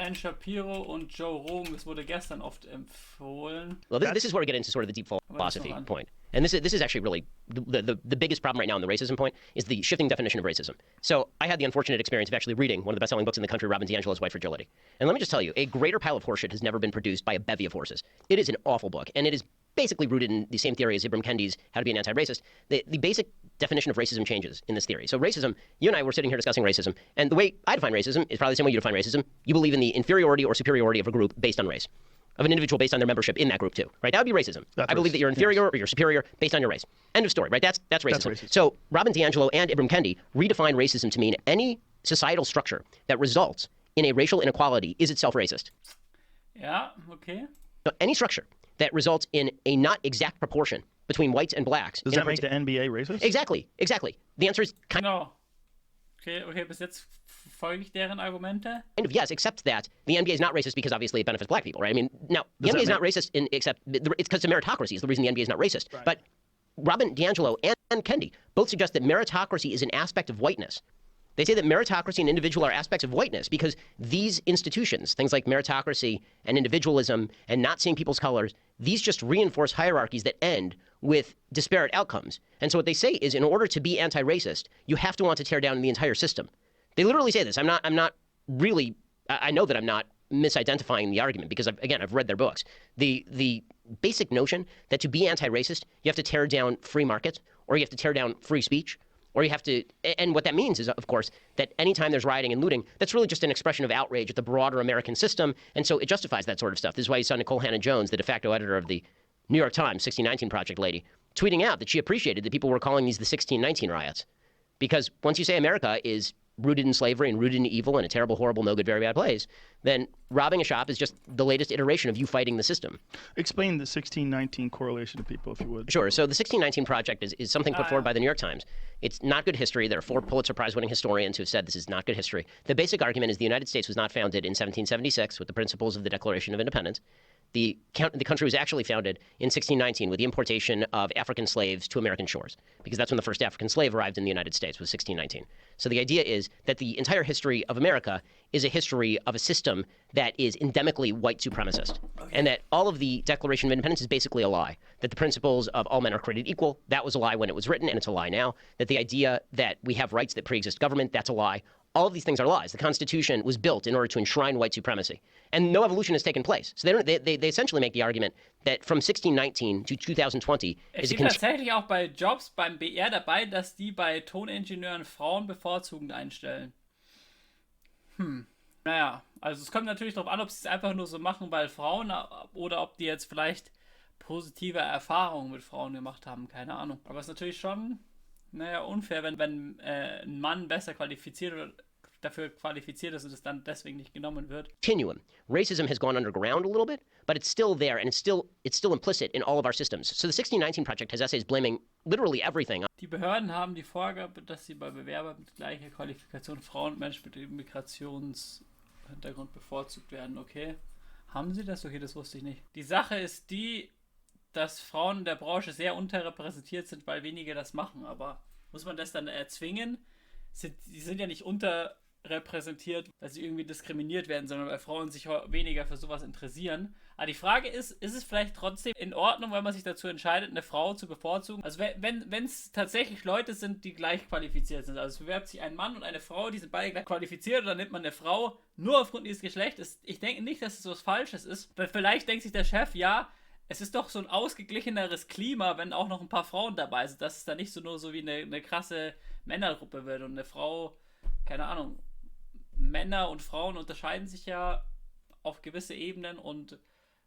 Ben Shapiro und Joe Rogan, das wurde gestern oft empfohlen. Well, this is where we get into sort of the deep philosophy point. And this is actually really the biggest problem right now in the racism point is the shifting definition of racism. So I had the unfortunate experience of actually reading one of the best-selling books in the country, Robin DiAngelo's White Fragility. And let me just tell you, a greater pile of horseshit has never been produced by a bevy of horses. It is an awful book, and it is basically rooted in the same theory as Ibram Kendi's How to Be an Anti-Racist. The basic definition of racism changes in this theory. So racism, you and I were sitting here discussing racism, and the way I define racism is probably the same way you define racism. You believe in the inferiority or superiority of a group based on race. Of an individual based on their membership in that group too, right? That would be racism. I believe that you're inferior or you're superior based on your race. End of story, right? That's racism. So Robin DiAngelo and Ibram Kendi redefine racism to mean any societal structure that results in a racial inequality is itself racist. Yeah, okay. So any structure that results in a not exact proportion between whites and blacks. Does that make the NBA racist? Exactly. The answer is kind of. Okay, bis jetzt folge ich deren Argumente. Kind of, yes, except that the NBA is not racist because obviously it benefits black people, right? I mean, now, the NBA is not racist except it's because of meritocracy is the reason the NBA is not racist. Right. But Robin DiAngelo and Kendi both suggest that meritocracy is an aspect of whiteness. They say that meritocracy and individual are aspects of whiteness because these institutions, things like meritocracy and individualism and not seeing people's colors, these just reinforce hierarchies that end with disparate outcomes. And so what they say is in order to be anti-racist, you have to want to tear down the entire system. They literally say this. I know that I'm not misidentifying the argument because I've read their books. The basic notion that to be anti-racist, you have to tear down free markets or you have to tear down free speech. Or you have to, and what that means is, of course, that anytime there's rioting and looting, that's really just an expression of outrage at the broader American system, and so it justifies that sort of stuff. This is why you saw Nicole Hannah-Jones, the de facto editor of the New York Times 1619 Project lady, tweeting out that she appreciated that people were calling these the 1619 riots. Because once you say America is rooted in slavery and rooted in evil and a terrible, horrible, no good, very bad place, then robbing a shop is just the latest iteration of you fighting the system. Explain the 1619 correlation to people, if you would. Sure. So the 1619 Project is something put forward by the New York Times. It's not good history. There are 4 Pulitzer Prize-winning historians who have said this is not good history. The basic argument is the United States was not founded in 1776 with the principles of the Declaration of Independence. The country was actually founded in 1619 with the importation of African slaves to American shores, because that's when the first African slave arrived in the United States, was 1619. So the idea is that the entire history of America is a history of a system that is endemically white supremacist, and that all of the Declaration of Independence is basically a lie, that the principles of all men are created equal, that was a lie when it was written, and it's a lie now, that the idea that we have rights that pre-exist government, that's a lie. All of these things are lies. The Constitution was built in order to enshrine white supremacy, and no evolution has taken place. So they essentially make the argument that from 1619 to 2020 es steht tatsächlich auch bei Jobs beim BR dabei, dass die bei Toningenieuren Frauen bevorzugend einstellen. Naja, also es kommt natürlich darauf an, ob sie es einfach nur so machen, weil Frauen, oder ob die jetzt vielleicht positive Erfahrungen mit Frauen gemacht haben, keine Ahnung. Aber es ist natürlich schon unfair, wenn ein Mann besser qualifiziert oder dafür qualifiziert ist und es dann deswegen nicht genommen wird. Continuum. Racism has gone underground a little bit, but it's still there, and it's still implicit in all of our systems. So the 1619 Project has essays blaming literally everything. Die Behörden haben die Vorgabe, dass sie bei Bewerbern mit gleicher Qualifikation Frauen und Menschen mit Migrationshintergrund bevorzugt werden. Okay. Haben sie das? Okay, das wusste ich nicht. Die Sache ist die, dass Frauen in der Branche sehr unterrepräsentiert sind, weil wenige das machen. Aber muss man das dann erzwingen? Sie sind ja nicht unterrepräsentiert, weil sie irgendwie diskriminiert werden, sondern weil Frauen sich weniger für sowas interessieren. Aber die Frage ist es vielleicht trotzdem in Ordnung, wenn man sich dazu entscheidet, eine Frau zu bevorzugen? Also wenn es tatsächlich Leute sind, die gleich qualifiziert sind, also es bewerbt sich ein Mann und eine Frau, die sind beide gleich qualifiziert, und dann nimmt man eine Frau nur aufgrund ihres Geschlechts. Ich denke nicht, dass es was Falsches ist, weil vielleicht denkt sich der Chef, ja, es ist doch so ein ausgeglicheneres Klima, wenn auch noch ein paar Frauen dabei sind, dass es dann nicht so nur so wie eine krasse Männergruppe wird und eine Frau, keine Ahnung, Männer und Frauen unterscheiden sich ja auf gewisse Ebenen, und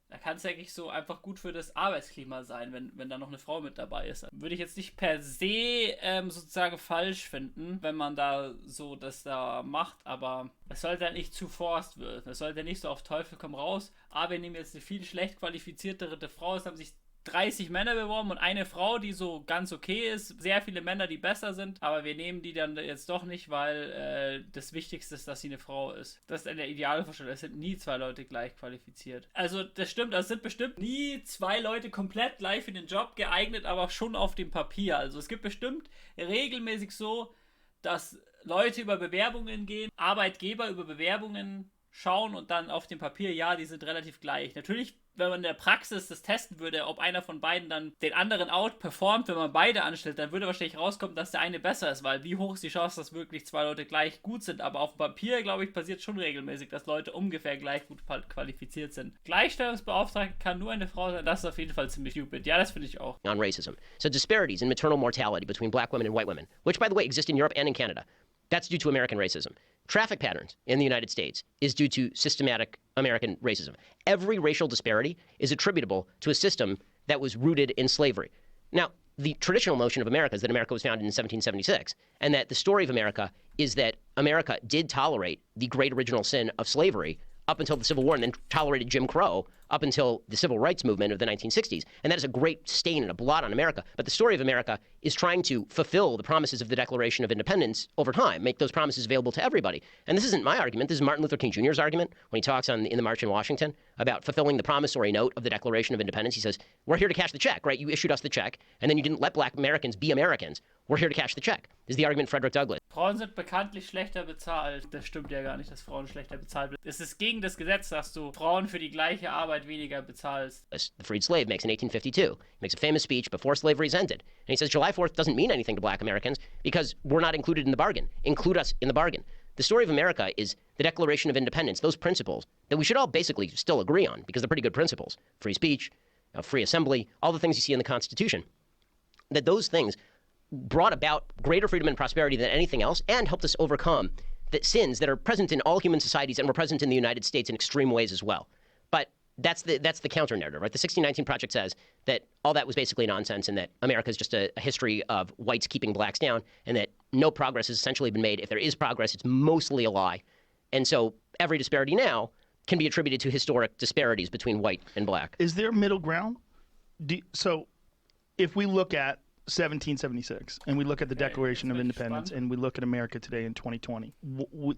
da kann es eigentlich so einfach gut für das Arbeitsklima sein, wenn da noch eine Frau mit dabei ist. Würde ich jetzt nicht per se sozusagen falsch finden, wenn man da so das da macht, aber es sollte halt nicht zu forst werden. Es sollte nicht so auf Teufel komm raus, wir nehmen jetzt eine viel schlecht qualifiziertere Frau, es haben sich 30 Männer beworben und eine Frau, die so ganz okay ist, sehr viele Männer, die besser sind, aber wir nehmen die dann jetzt doch nicht, weil das Wichtigste ist, dass sie eine Frau ist. Das ist eine Idealvorstellung. Es sind nie 2 Leute gleich qualifiziert. Also das stimmt, es sind bestimmt nie 2 Leute komplett gleich für den Job geeignet, aber schon auf dem Papier. Also es gibt bestimmt regelmäßig so, dass Leute über Bewerbungen gehen, Arbeitgeber über Bewerbungen schauen und dann auf dem Papier, ja, die sind relativ gleich. Natürlich, wenn man in der Praxis das testen würde, ob einer von beiden dann den anderen outperformt, wenn man beide anstellt, dann würde wahrscheinlich rauskommen, dass der eine besser ist, weil wie hoch ist die Chance, dass wirklich zwei Leute gleich gut sind. Aber auf dem Papier, glaube ich, passiert schon regelmäßig, dass Leute ungefähr gleich gut qualifiziert sind. Gleichstellungsbeauftragte kann nur eine Frau sein, das ist auf jeden Fall ziemlich stupid. Ja, das finde ich auch. On racism. So disparities in maternal mortality between black women and white women, which, by the way, exist in Europe and in Canada. That's due to American racism. Traffic patterns in the United States is due to systematic American racism. Every racial disparity is attributable to a system that was rooted in slavery. Now, the traditional notion of America is that America was founded in 1776, and that the story of America is that America did tolerate the great original sin of slavery up until the Civil War, and then tolerated Jim Crow up until the Civil Rights Movement of the 1960s. And that is a great stain and a blot on America. But the story of America is trying to fulfill the promises of the Declaration of Independence over time, make those promises available to everybody. And this isn't my argument. This is Martin Luther King Jr.'s argument when he talks in the March in Washington about fulfilling the promissory note of the Declaration of Independence. He says, we're here to cash the check, right? You issued us the check, and then you didn't let black Americans be Americans. We're here to cash the check. This is the argument of Frederick Douglass. Frauen sind bekanntlich schlechter bezahlt. Das stimmt ja gar nicht, dass Frauen schlechter bezahlt werden. Es ist gegen das Gesetz, dass du Frauen für die gleiche Arbeit weniger bezahlst. The freed slave makes in 1852. He makes a famous speech before slavery's ended. And he says July 4th doesn't mean anything to black Americans because we're not included in the bargain. Include us in the bargain. The story of America is the Declaration of Independence, those principles that we should all basically still agree on because they're pretty good principles. Free speech, free assembly, all the things you see in the Constitution. That those things brought about greater freedom and prosperity than anything else and helped us overcome the sins that are present in all human societies and were present in the United States in extreme ways as well. But that's the counter narrative, right? The 1619 Project says that all that was basically nonsense and that America is just a history of whites keeping blacks down and that no progress has essentially been made. If there is progress, it's mostly a lie. And so every disparity now can be attributed to historic disparities between white and black. Is there middle ground? So if we look at 1776 and we look at the Declaration of Independence and we look at America today in 2020,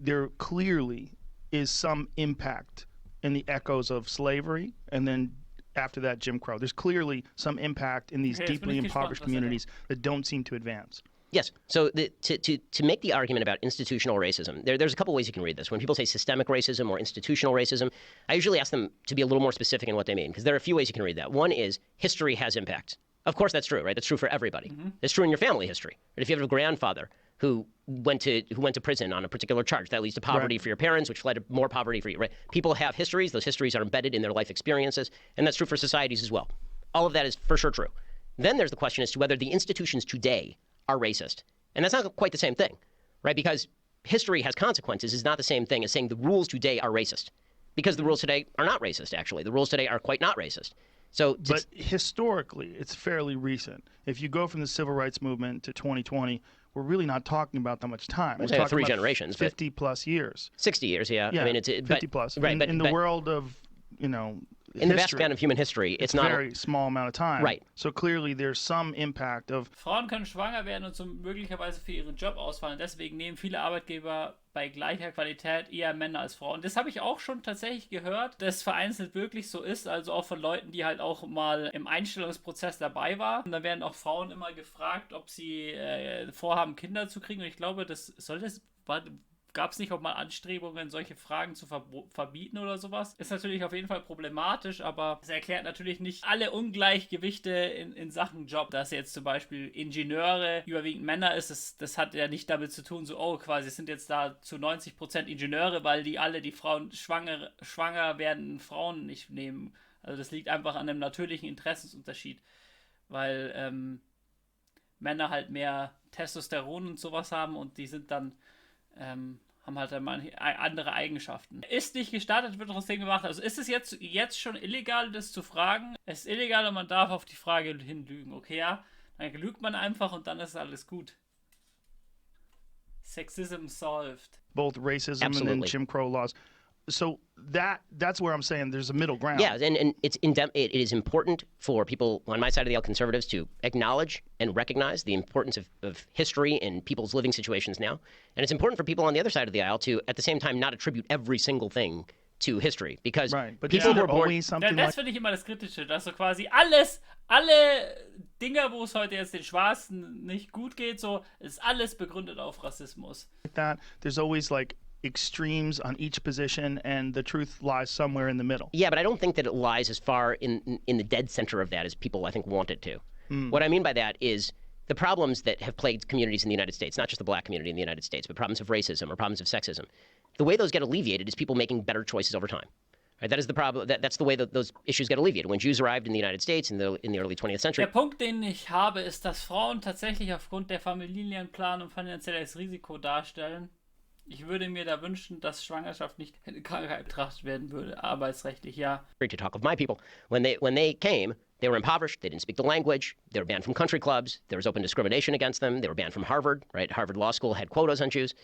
there clearly is some impact in the echoes of slavery and then after that Jim Crow. There's clearly some impact in these deeply impoverished communities that don't seem to advance. Yes. So to make the argument about institutional racism, there's a couple ways you can read this. When people say systemic racism or institutional racism, I usually ask them to be a little more specific in what they mean because there are a few ways you can read that. One is history has impact. Of course, that's true, right? That's true for everybody. Mm-hmm. It's true in your family history. Right? If you have a grandfather who went to prison on a particular charge, that leads to poverty for your parents, which led to more poverty for you. Right? People have histories. Those histories are embedded in their life experiences, and that's true for societies as well. All of that is for sure true. Then there's the question as to whether the institutions today are racist, and that's not quite the same thing, right? Because history has consequences is not the same thing as saying the rules today are racist, because the rules today are not racist. Actually, the rules today are quite not racist. But historically, it's fairly recent. If you go from the Civil Rights Movement to 2020, we're really not talking about that much time. We're talking 3 about generations. 50 plus years. 60 years, yeah. Yeah, I mean, 50 plus. Right, in the world of, in the vast span of human history, it's not a very small amount of time. Right. So clearly there's some impact of... Frauen können schwanger werden und so möglicherweise für ihren Job ausfallen. Deswegen nehmen viele Arbeitgeber bei gleicher Qualität eher Männer als Frauen. Das habe ich auch schon tatsächlich gehört, dass vereinzelt wirklich so ist. Also auch von Leuten, die halt auch mal im Einstellungsprozess dabei waren. Und da werden auch Frauen immer gefragt, ob sie vorhaben, Kinder zu kriegen. Und ich glaube, gab es nicht auch mal Anstrebungen, solche Fragen zu verbieten oder sowas? Ist natürlich auf jeden Fall problematisch, aber es erklärt natürlich nicht alle Ungleichgewichte in Sachen Job. Dass jetzt zum Beispiel Ingenieure überwiegend Männer ist, das hat ja nicht damit zu tun, so, quasi, es sind jetzt da zu 90% Ingenieure, weil die Frauen schwanger werden, Frauen nicht nehmen. Also das liegt einfach an einem natürlichen Interessensunterschied, weil Männer halt mehr Testosteron und sowas haben und die sind dann haben halt dann andere Eigenschaften. Ist nicht gestartet, wird noch das Ding gemacht. Also ist es jetzt schon illegal, das zu fragen? Es ist illegal und man darf auf die Frage hinlügen. Okay, ja, dann lügt man einfach und dann ist alles gut. Sexism solved. Both racism and then Jim Crow laws. So that's where I'm saying there's a middle ground. Yeah, and it is important for people on my side of the aisle, conservatives, to acknowledge and recognize the importance of history in people's living situations now. And it's important for people on the other side of the aisle to, at the same time, not attribute every single thing to history. Because people who are born... Das finde ich immer das Kritische, dass so quasi alle Dinger, wo es heute jetzt den Schwarzen nicht gut geht, so ist alles begründet auf Rassismus. There's always like extremes on each position, and the truth lies somewhere in the middle. Yeah, but I don't think that it lies as far in the dead center of that as people, I think, want it to. What I mean by that is the problems that have plagued communities in the United States, not just the black community in the United States, but problems of racism or problems of sexism. The way those get alleviated is people making better choices over time. Right? That is the problem. That's the way that those issues get alleviated. When Jews arrived in the United States in the early 20th century. Der Punkt, den ich habe, ist, dass Frauen tatsächlich aufgrund der Familienplanung finanzielles Risiko darstellen. Ich würde mir da wünschen, dass Schwangerschaft nicht eine Krankheit betrachtet werden würde, arbeitsrechtlich, ja. To talk of my people, when they came, they were impoverished. They didn't speak the language. They were banned from country clubs. There was open discrimination against them. They were banned from Harvard. Right? Harvard Law School had quotas on Jews.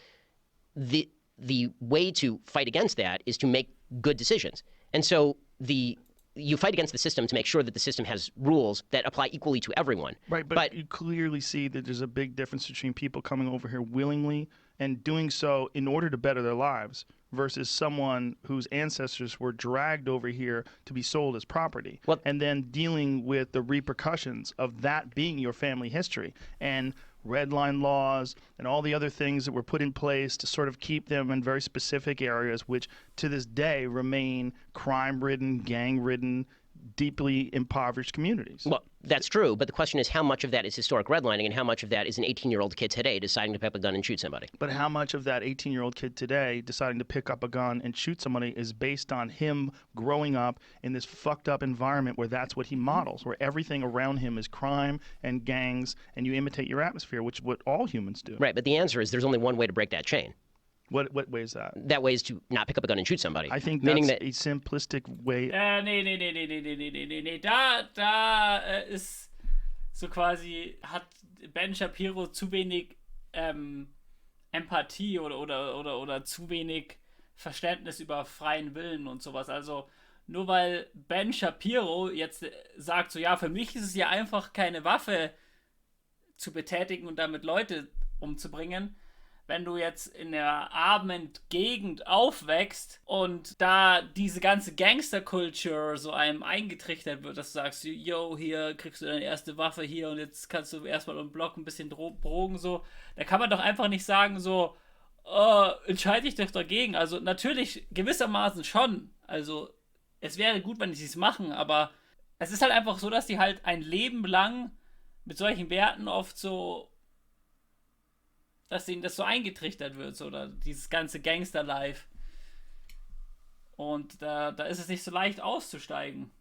The way to fight against that is to make good decisions. And so you fight against the system to make sure that the system has rules that apply equally to everyone. Right, but you clearly see that there's a big difference between people coming over here willingly and doing so in order to better their lives versus someone whose ancestors were dragged over here to be sold as property, and then dealing with the repercussions of that being your family history. And red line laws and all the other things that were put in place to sort of keep them in very specific areas, which to this day remain crime-ridden, gang-ridden, deeply impoverished communities. Well, that's true, but the question is how much of that is historic redlining and how much of that is an 18-year-old kid today deciding to pick up a gun and shoot somebody? But how much of that 18-year-old kid today deciding to pick up a gun and shoot somebody is based on him growing up in this fucked up environment where that's what he models, where everything around him is crime and gangs, and you imitate your atmosphere, which is what all humans do. Right, but the answer is there's only one way to break that chain. What way is that? That way is to not pick up a gun and shoot somebody. I think that's a simplistic way. Nee. Da ist so quasi, hat Ben Shapiro zu wenig Empathie oder zu wenig Verständnis über freien Willen und sowas. Also nur weil Ben Shapiro jetzt sagt, so ja, für mich ist es ja einfach keine Waffe zu betätigen und damit Leute umzubringen. Wenn du jetzt in der armen Gegend aufwächst und da diese ganze Gangster-Culture so einem eingetrichtert wird, dass du sagst, yo, hier kriegst du deine erste Waffe hier und jetzt kannst du erstmal im Block ein bisschen Drogen so, da kann man doch einfach nicht sagen so, entscheide ich doch dagegen. Also natürlich gewissermaßen schon, also es wäre gut, wenn sie es machen, aber es ist halt einfach so, dass die halt ein Leben lang mit solchen Werten oft so, dass ihnen das so eingetrichtert wird, so, oder dieses ganze Gangster-Life. Und da ist es nicht so leicht auszusteigen.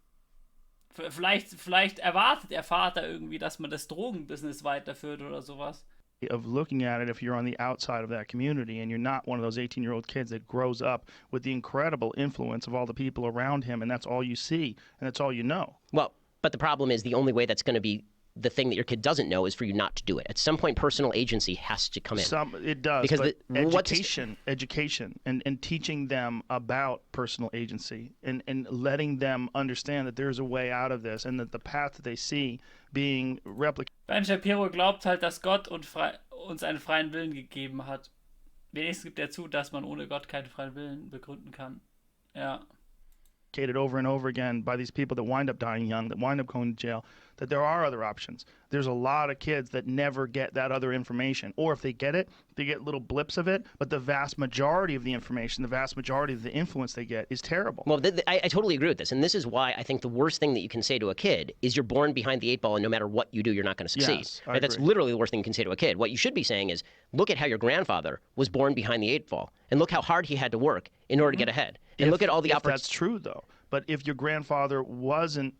Vielleicht erwartet der Vater irgendwie, dass man das Drogenbusiness weiterführt oder sowas. Of looking at it if you're on the outside of that community and you're not one of those 18-year-old kids that grows up with the incredible influence of all the people around him, and that's all you see and that's all you know. Well, but the problem is the only way that's going to be the thing that your kid doesn't know is for you not to do it. At some point, personal agency has to come in. It does, because education and teaching them about personal agency and letting them understand that there's a way out of this and that the path that they see being replicated. Ben Shapiro glaubt halt, dass Gott uns einen freien Willen gegeben hat. Wenigstens gibt er zu, dass man ohne Gott keinen freien Willen begründen kann. Ja. Over and over again by these people that wind up dying young, that wind up going to jail, that there are other options. There's a lot of kids that never get that other information. Or if they get it, they get little blips of it, but the vast majority of the information, the vast majority of the influence they get is terrible. Well, I totally agree with this. And this is why I think the worst thing that you can say to a kid is you're born behind the 8 ball and no matter what you do, you're not going to succeed. Yes, right? That's literally the worst thing you can say to a kid. What you should be saying is, look at how your grandfather was born behind the 8 ball and look how hard he had to work in order to get ahead. And look at all the opportunities. That's true, though. But if your grandfather wasn't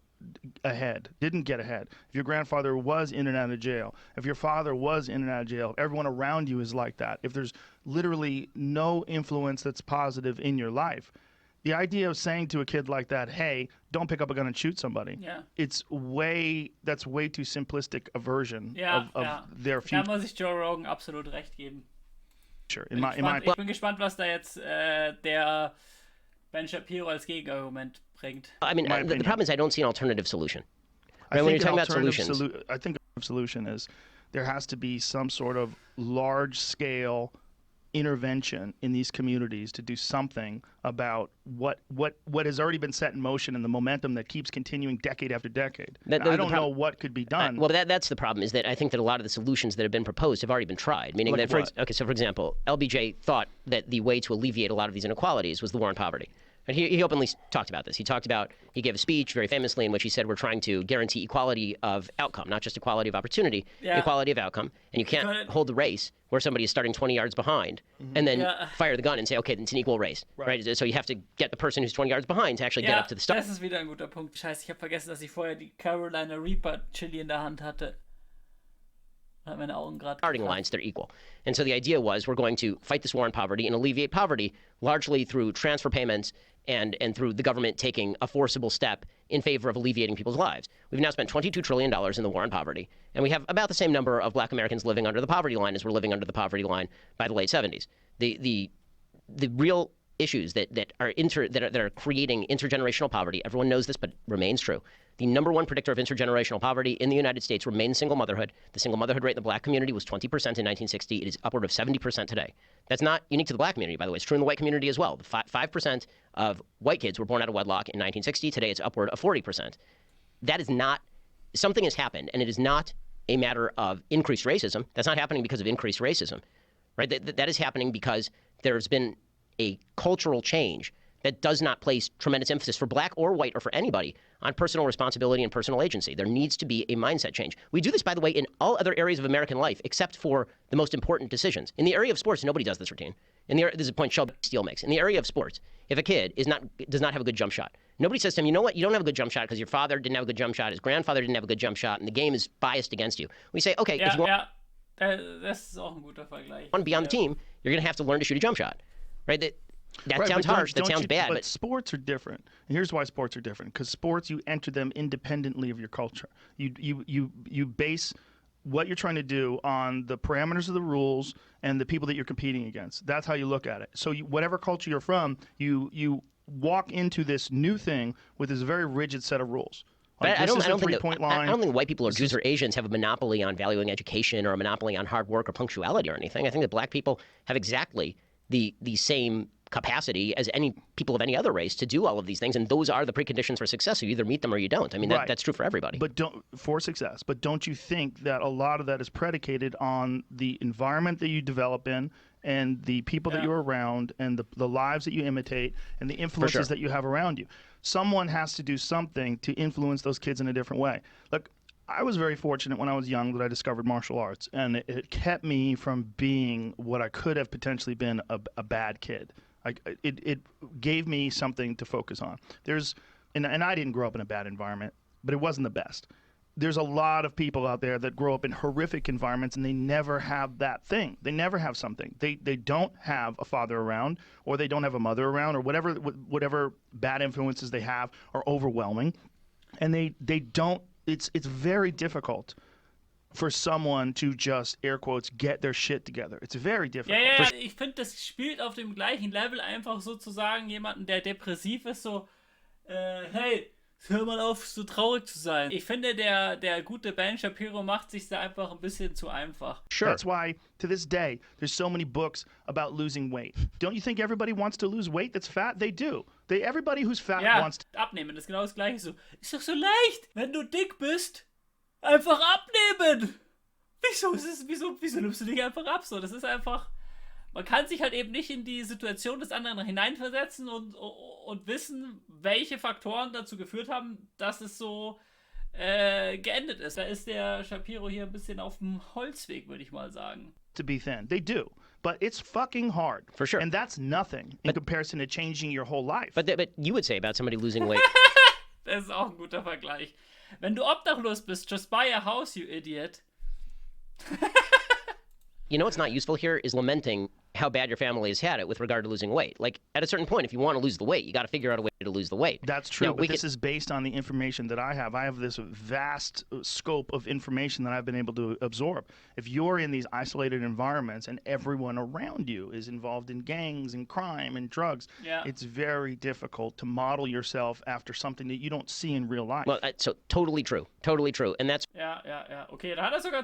ahead, didn't get ahead, if your grandfather was in and out of jail, if your father was in and out of jail, everyone around you is like that, if there's literally no influence that's positive in your life, the idea of saying to a kid like that, hey, don't pick up a gun and shoot somebody, that's way too simplistic a version of their future. Da muss ich Joe Rogan absolut recht geben. Sure. Ich bin gespannt, was da jetzt der Ben Shapiro als Gegenargument bringt. I mean, the problem is I don't see an alternative solution. When you're talking about solutions, I think the solution is there has to be some sort of large-scale intervention in these communities to do something about what has already been set in motion and the momentum that keeps continuing decade after decade. I don't know what could be done. Well, that's the problem, is that I think that a lot of the solutions that have been proposed have already been tried. Meaning Like that, what? for example, LBJ thought that the way to alleviate a lot of these inequalities was the war on poverty. And he openly talked about this. He gave a speech very famously in which he said we're trying to guarantee equality of outcome, not just equality of opportunity, equality of outcome. And you can't hold the race where somebody is starting 20 yards behind and then fire the gun and say, okay, it's an equal race. Right? So you have to get the person who's 20 yards behind to actually get up to the start. Das ist wieder ein guter Punkt. Scheiße, ich habe vergessen, dass ich vorher die Carolina Reaper Chili in der Hand hatte. Hat meine Augen gerade Starting lines, they're equal. And so the idea was we're going to fight this war on poverty and alleviate poverty largely through transfer payments and through the government taking a forcible step in favor of alleviating people's lives. We've now spent $22 trillion in the war on poverty, and we have about the same number of black Americans living under the poverty line as were living under the poverty line by the late 70s. The real issues that are creating intergenerational poverty, everyone knows this, but it remains true. The number one predictor of intergenerational poverty in the United States remains single motherhood. The single motherhood rate in the black community was 20% in 1960. It is upward of 70% today. That's not unique to the black community, by the way. It's true in the white community as well. 5% of white kids were born out of wedlock in 1960. Today, it's upward of 40%. That is not – something has happened, and it is not a matter of increased racism. That's not happening because of increased racism, right? That is happening because there's been a cultural change that does not place tremendous emphasis for black or white or for anybody on personal responsibility and personal agency. There needs to be a mindset change. We do this, by the way, in all other areas of American life except for the most important decisions. In the area of sports, nobody does this routine. This is a point Shelby Steele makes. In the area of sports, if a kid does not have a good jump shot, nobody says to him, you know what, you don't have a good jump shot because your father didn't have a good jump shot, his grandfather didn't have a good jump shot, and the game is biased against you. We say, okay, if you das ist auch ein guter Vergleich. want to be on the team, you're going to have to learn to shoot a jump shot, right? That sounds harsh. That sounds bad. But sports are different. And here's why sports are different. Because sports, you enter them independently of your culture. You base what you're trying to do on the parameters of the rules and the people that you're competing against. That's how you look at it. So whatever culture you're from, you walk into this new thing with this very rigid set of rules. Like, I don't think white people or Jews or Asians have a monopoly on valuing education or a monopoly on hard work or punctuality or anything. I think that black people have exactly the same capacity as any people of any other race to do all of these things, and those are the preconditions for success. So you either meet them or you don't. I mean, that's true for everybody. But for success. But don't you think that a lot of that is predicated on the environment that you develop in and the people that you're around and the lives that you imitate and the influences that you have around you? Someone has to do something to influence those kids in a different way. Look, I was very fortunate when I was young that I discovered martial arts, and it kept me from being what I could have potentially been a bad kid. It gave me something to focus on. And I didn't grow up in a bad environment, but it wasn't the best. There's a lot of people out there that grow up in horrific environments and they never have that thing. They never have something. They don't have a father around, or they don't have a mother around, or whatever bad influences they have are overwhelming, and they don't. It's very difficult for someone to just, air quotes, get their shit together. It's very difficult. Ja, ich finde, das spielt auf dem gleichen Level, einfach sozusagen jemanden, der depressiv ist, so, hey, hör mal auf, so traurig zu sein. Ich finde, der gute Ben Shapiro macht sich da einfach ein bisschen zu einfach. Sure. That's why, to this day, there's so many books about losing weight. Don't you think everybody wants to lose weight that's fat? They do. Everybody who's fat wants to... abnehmen, das ist genau das Gleiche. So, ist doch so leicht, wenn du dick bist, einfach abnehmen. Wieso nimmst du dich einfach ab? So, das ist einfach... Man kann sich halt eben nicht in die Situation des anderen hineinversetzen und wissen, welche Faktoren dazu geführt haben, dass es so geendet ist. Da ist der Shapiro hier ein bisschen auf dem Holzweg, würde ich mal sagen. To be thin. They do. But it's fucking hard. For sure. And that's nothing in comparison to changing your whole life. But you would say about somebody losing weight. Das ist auch ein guter Vergleich. Wenn du obdachlos bist, just buy a house, you idiot. You know what's not useful here is lamenting how bad your family has had it with regard to losing weight. Like, at a certain point, if you want to lose the weight, you got to figure out a way to lose the weight. That's true, now, but this is based on the information that I have. I have this vast scope of information that I've been able to absorb. If you're in these isolated environments and everyone around you is involved in gangs and crime and drugs, it's very difficult to model yourself after something that you don't see in real life. Well, so totally true. Totally true. And that's... Ja. Okay, da hat er sogar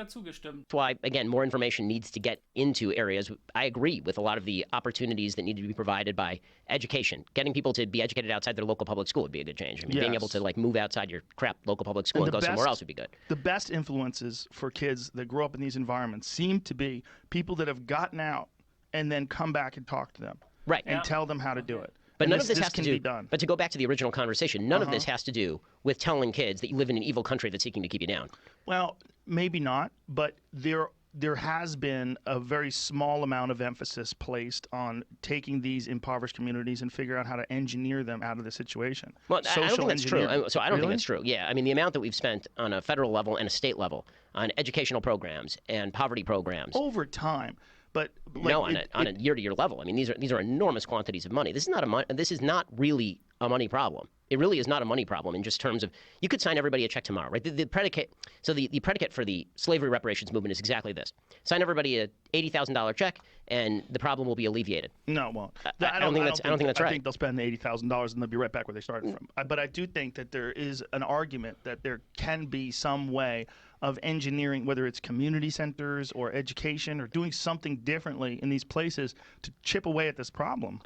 zugestimmt. That's why, again, more information needs to get into areas I agree with a lot of the opportunities that need to be provided by education. Getting people to be educated outside their local public school would be a good change. I mean, being able to like move outside your crap local public school and go somewhere else would be good. The best influences for kids that grow up in these environments seem to be people that have gotten out and then come back and talk to them. Right. And tell them how to do it. But none of this has to do. But to go back to the original conversation, none of this has to do with telling kids that you live in an evil country that's seeking to keep you down. Well, maybe not, but there has been a very small amount of emphasis placed on taking these impoverished communities and figure out how to engineer them out of the situation. Well, I don't think that's true. So I don't think that's true. Yeah, I mean, the amount that we've spent on a federal level and a state level on educational programs and poverty programs over time. But like, on a year-to-year level. I mean, these are enormous quantities of money. This is not really a money problem. It really is not a money problem in just terms of you could sign everybody a check tomorrow, right? The predicate. So the predicate for the slavery reparations movement is exactly this: sign everybody a $80,000 check, and the problem will be alleviated. No, it won't. I don't think that's right. I think they'll spend the $80,000 and they'll be right back where they started from. But I do think that there is an argument that there can be some way of engineering, whether it's community centers or education or doing something differently in these places to chip away at this problem.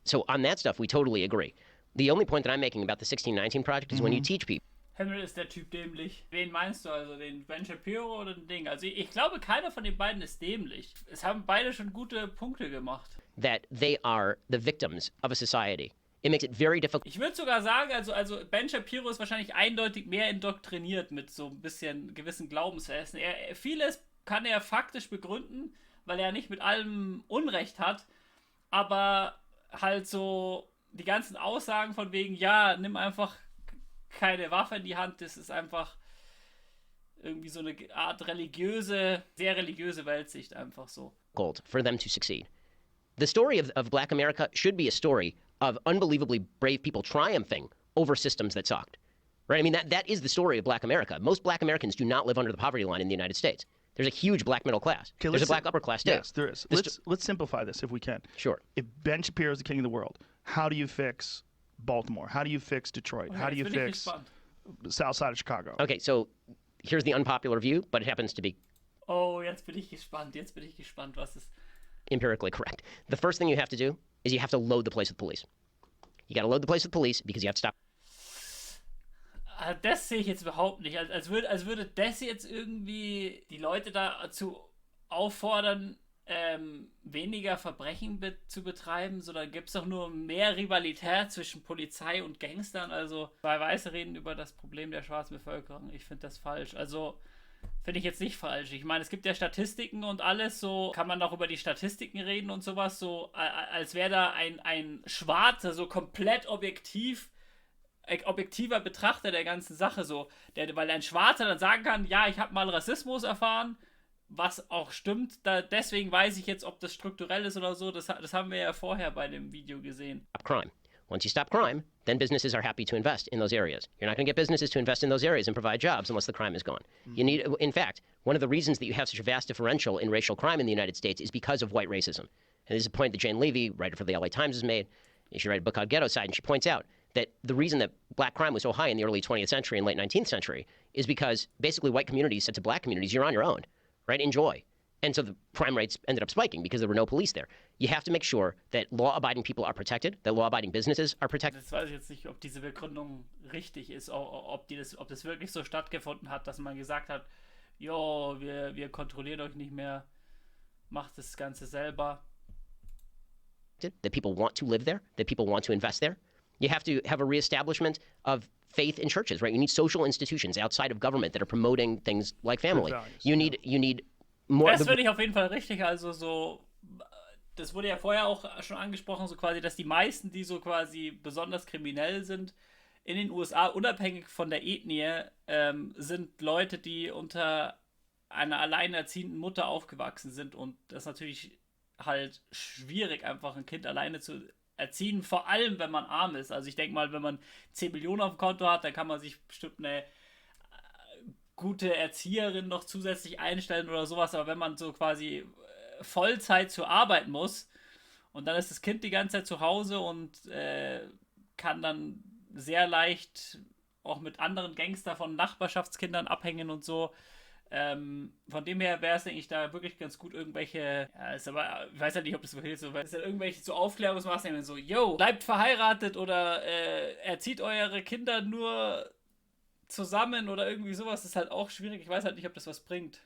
So on that stuff, we totally agree. The only point that I'm making about the 1619 Project is when you teach people. Himmel, ist der Typ dämlich. Wen meinst du, also den Ben Shapiro oder den Ding? Also ich glaube, keiner von den beiden ist dämlich. Es haben beide schon gute Punkte gemacht. That they are the victims of a society. It makes it very difficult. Ich würde sogar sagen, also Ben Shapiro ist wahrscheinlich eindeutig mehr indoktriniert mit so ein bisschen gewissen Glaubenssätzen. Vieles kann er faktisch begründen, weil er nicht mit allem Unrecht hat, aber halt so die ganzen Aussagen von wegen, ja, nimm einfach keine Waffe in die Hand, das ist einfach irgendwie so eine Art sehr religiöse Weltsicht einfach so. Gold for them to succeed. The story of Black America should be a story of unbelievably brave people triumphing over systems that sucked. Right? I mean, that is the story of Black America. Most Black Americans do not live under the poverty line in the United States. There's a huge Black middle class. Okay, there's a Black upper class too. Yes, there is. Let's simplify this if we can. Sure. If Ben Shapiro is the king of the world, how do you fix Baltimore? How do you fix Detroit? Okay, how do you fix south side of Chicago? Okay, so here's the unpopular view, but it happens to be... Oh, jetzt bin ich gespannt, was ist... Empirically correct. The first thing you have to do is you have to load the place with police. You got to load the place with police because you have to stop. Das sehe ich jetzt überhaupt nicht. Als würde das jetzt irgendwie die Leute dazu auffordern, weniger Verbrechen zu betreiben, sondern gibt es doch nur mehr Rivalität zwischen Polizei und Gangstern. Also zwei Weiße reden über das Problem der schwarzen Bevölkerung. Ich finde das falsch. Also finde ich jetzt nicht falsch. Ich meine, es gibt ja Statistiken und alles, so kann man auch über die Statistiken reden und sowas, so als wäre da ein Schwarzer, so komplett objektiver Betrachter der ganzen Sache, so, weil ein Schwarzer dann sagen kann, ja, ich habe mal Rassismus erfahren, was auch stimmt, deswegen weiß ich jetzt, ob das strukturell ist oder so, das haben wir ja vorher bei dem Video gesehen. Crime. Once you stop crime, then businesses are happy to invest in those areas. You're not going to get businesses to invest in those areas and provide jobs unless the crime is gone. You need, in fact, one of the reasons that you have such a vast differential in racial crime in the United States is because of white racism. And this is a point that Jane Levy, writer for the LA Times, has made. She wrote a book called Ghetto Side, and she points out that the reason that black crime was so high in the early 20th century and late 19th century is because basically white communities said to black communities, you're on your own, right? Enjoy. And so the crime rates ended up spiking because there were no police there. You have to make sure that law-abiding people are protected, that law-abiding businesses are protected. Das weiß ich jetzt nicht, ob diese Begründung richtig ist, ob das wirklich so stattgefunden hat, dass man gesagt hat, jo, wir kontrollieren euch nicht mehr, macht das Ganze selber. That people want to live there, that people want to invest there. You have to have a reestablishment of faith in churches, right? You need social institutions outside of government that are promoting things like family. You need more. Das finde ich auf jeden Fall richtig. Also so, das wurde ja vorher auch schon angesprochen, so quasi, dass die meisten, die so quasi besonders kriminell sind, in den USA, unabhängig von der Ethnie, sind Leute, die unter einer alleinerziehenden Mutter aufgewachsen sind. Und das ist natürlich halt schwierig, einfach ein Kind alleine zu erziehen, vor allem, wenn man arm ist. Also ich denke mal, wenn man 10 Millionen auf dem Konto hat, dann kann man sich bestimmt eine gute Erzieherin noch zusätzlich einstellen oder sowas, aber wenn man so quasi Vollzeit zur Arbeit muss und dann ist das Kind die ganze Zeit zu Hause und kann dann sehr leicht auch mit anderen Gangster von Nachbarschaftskindern abhängen und so, Von dem her wäre es, denke ich, da wirklich ganz gut irgendwelche, ja, ist aber, ich weiß halt nicht, ob das wirklich so, weil es ja irgendwelche so Aufklärungsmaßnahmen so, yo, bleibt verheiratet oder erzieht eure Kinder nur zusammen oder irgendwie sowas, ist halt auch schwierig. Ich weiß halt nicht, ob das was bringt.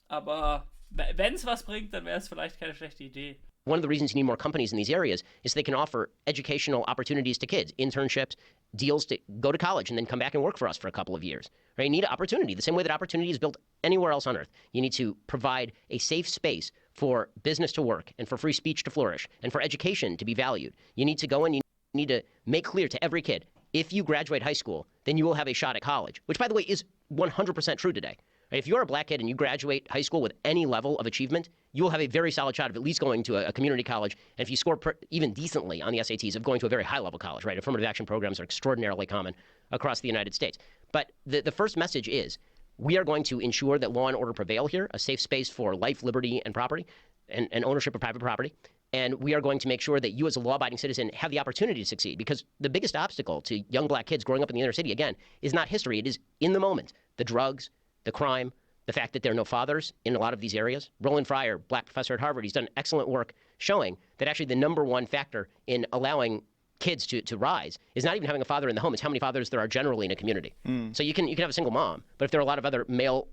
Aber wenn es was bringt, dann wäre es vielleicht keine schlechte Idee. One of the reasons you need more companies in these areas is they can offer educational opportunities to kids, internships, deals to go to college and then come back and work for us for a couple of years. Right? You need an opportunity, the same way that opportunity is built anywhere else on earth. You need to provide a safe space for business to work and for free speech to flourish and for education to be valued. You need to go and you need to make clear to every kid, if you graduate high school, then you will have a shot at college, which, by the way, is 100% true today. If you're a black kid and you graduate high school with any level of achievement, you will have a very solid shot of at least going to a community college, and if you score even decently on the SATs, of going to a very high-level college, right? Affirmative action programs are extraordinarily common across the United States. But the first message is, we are going to ensure that law and order prevail here, a safe space for life, liberty, and property, and ownership of private property. And we are going to make sure that you as a law-abiding citizen have the opportunity to succeed, because the biggest obstacle to young black kids growing up in the inner city, again, is not history. It is in the moment. The drugs, the crime, the fact that there are no fathers in a lot of these areas. Roland Fryer, black professor at Harvard, he's done excellent work showing that actually the number one factor in allowing kids to rise is not even having a father in the home, it's how many fathers there are generally in a community. So you can have a single mom, but if there are a lot of other male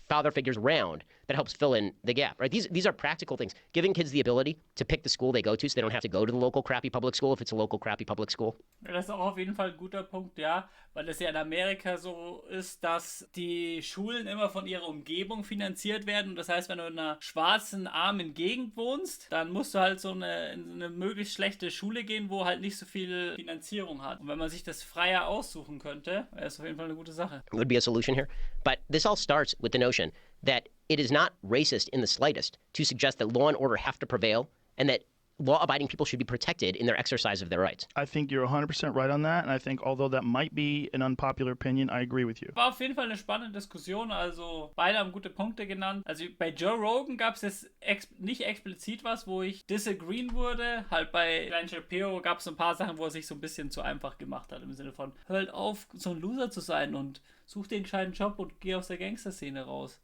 father figures around, that helps fill in the gap, right? These are practical things. Giving kids the ability to pick the school they go to, so they don't have to go to the local crappy public school if it's a local crappy public school. Ja, das ist auch auf jeden Fall ein guter Punkt, ja, weil es ja in Amerika so ist, dass die Schulen immer von ihrer Umgebung finanziert werden. Und das heißt, wenn du in einer schwarzen, armen Gegend wohnst, dann musst du halt in eine möglichst schlechte Schule gehen, wo halt nicht so viel Finanzierung hat. Und wenn man sich das freier aussuchen könnte, wäre es auf jeden Fall eine gute Sache. Would be a solution here. But this all starts with the notion that it is not racist in the slightest to suggest that law and order have to prevail and that law-abiding people should be protected in their exercise of their rights. I think you're 100% right on that, and I think although that might be an unpopular opinion, I agree with you. War auf jeden Fall eine spannende Diskussion, also beide haben gute Punkte genannt. Also bei Joe Rogan gab es jetzt nicht explizit was, wo ich disagreeen würde. Halt bei Shapiro gab es ein paar Sachen, wo er sich so ein bisschen zu einfach gemacht hat, im Sinne von, hört auf, so ein Loser zu sein und such dir einen gescheiten Job und geh aus der Gangster-Szene raus.